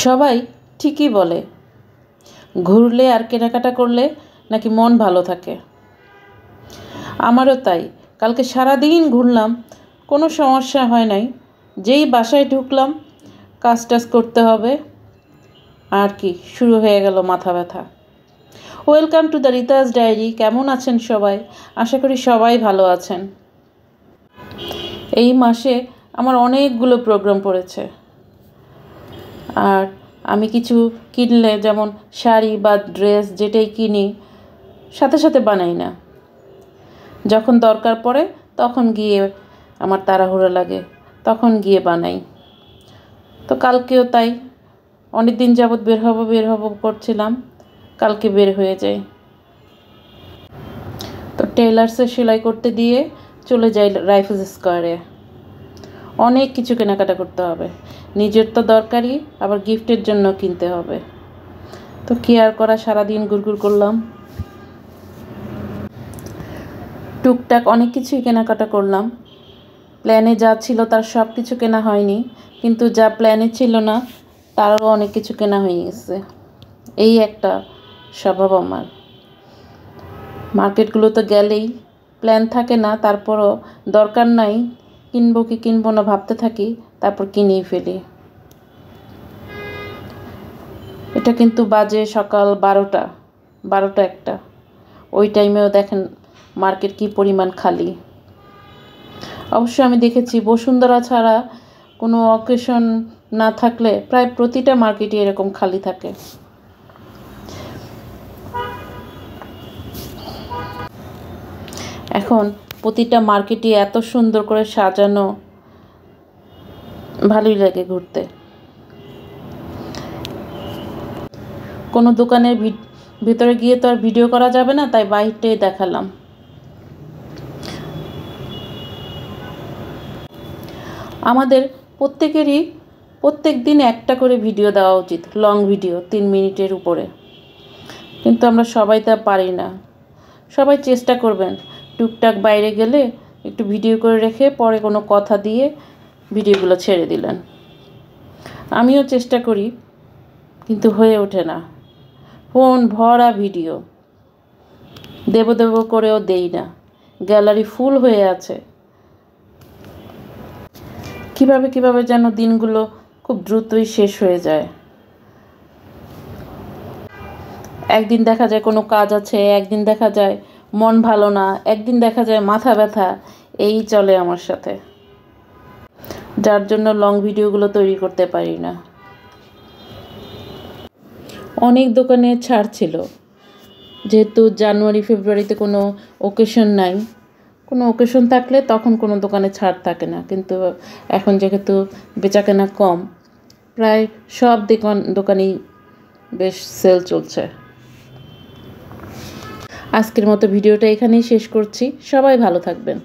সবাই ঠিকই বলে ঘুরলে আর কেনাকাটা করলে নাকি মন ভালো থাকে। আমারও তাই। কালকে সারাদিন ঘুরলাম, কোনো সমস্যা হয় নাই। যেই বাসায় ঢুকলাম কাজ টাজ করতে হবে, আর কি শুরু হয়ে গেল মাথা ব্যথা। Welcome to the Rita's diary. কেমন আছেন সবাই? আশা করি সবাই ভালো আছেন। এই মাসে আমার অনেকগুলো প্রোগ্রাম পড়েছে, আর আমি কিছু কিনলে, যেমন শাড়ি বা ড্রেস যেটাই কিনি, সাথে সাথে বানাই না। যখন দরকার পড়ে তখন গিয়ে আমার তাড়াহুড়ো লাগে, তখন গিয়ে বানাই। তো কালকেও তাই, অনেক দিন যাবৎ বের হব করছিলাম, কালকে বের হয়ে যাই। তো টেলার্সে সেলাই করতে দিয়ে চলে যাই রাইফেলস স্কোয়ারে। অনেক কিছু কেনাকাটা করতে হবে, নিজের তো দরকারি, আবার গিফটের জন্য কিনতে হবে। তো কি আর করা, সারাদিন ঘুরঘুর করলাম। টুকটাক অনেক কিছুই কেনাকাটা করলাম। প্ল্যানে যা ছিল তার সব কিছু কেনা হয়নি, কিন্তু যা প্ল্যানে ছিল না তারও অনেক কিছু কেনা হয়ে গেছে। এই একটা স্বভাব আমার। মার্কেটগুলোতে গেলেই প্ল্যান থাকে না, তারপরও দরকার নাই, কিনবো কি কিনবো না ভাবতে থাকি, তারপর কিনেই ফেলি। এটা কিন্তু বাজে সকাল 12টা 1টা। ওই টাইমেও দেখেন মার্কেট কি পরিমাণ খালি। অবশ্য আমি দেখেছি বসুন্ধরা ছাড়া কোনো অকেশন না থাকলে প্রায় প্রতিটা মার্কেটই এরকম খালি থাকে। এখন প্রতিটা মার্কেটই এত সুন্দর করে সাজানো, ভালোই লাগে ঘুরতে। কোনো দোকানের ভিতরে গিয়ে তো আর ভিডিও করা যাবে না, তাই বাইরেটাই দেখালাম। আমাদের প্রত্যেকেরই প্রত্যেক দিন একটা করে ভিডিও দেওয়া উচিত, লং ভিডিও 3 মিনিটের উপরে, কিন্তু আমরা সবাই তা পারি না। সবাই চেষ্টা করবেন টুকটাক বাইরে গেলে একটু ভিডিও করে রেখে পরে কোনো কথা দিয়ে ভিডিওগুলো ছেড়ে দিলেন। আমিও চেষ্টা করি, কিন্তু হয়ে ওঠে না। ফোন ভরা ভিডিও, দেব করেও দেই না, গ্যালারি ফুল হয়ে আছে। কিভাবে যেন দিনগুলো খুব দ্রুতই শেষ হয়ে যায়। একদিন দেখা যায় কোনো কাজ আছে, একদিন দেখা যায় মন ভালো না, একদিন দেখা যায় মাথা ব্যথা। এই চলে আমার সাথে, যার জন্য লং ভিডিওগুলো তৈরি করতে পারি না। অনেক দোকানে ছাড় ছিল, যেহেতু জানুয়ারি ফেব্রুয়ারিতে কোনো ওকেশন নাই। কোনো ওকেশন থাকলে তখন কোনো দোকানে ছাড় থাকে না, কিন্তু এখন যেহেতু বেচাকেনা কম, প্রায় সব দোকানেই বেশ সেল চলছে। আজকের মতো ভিডিওটা এখানেই শেষ করছি। সবাই ভালো থাকবেন।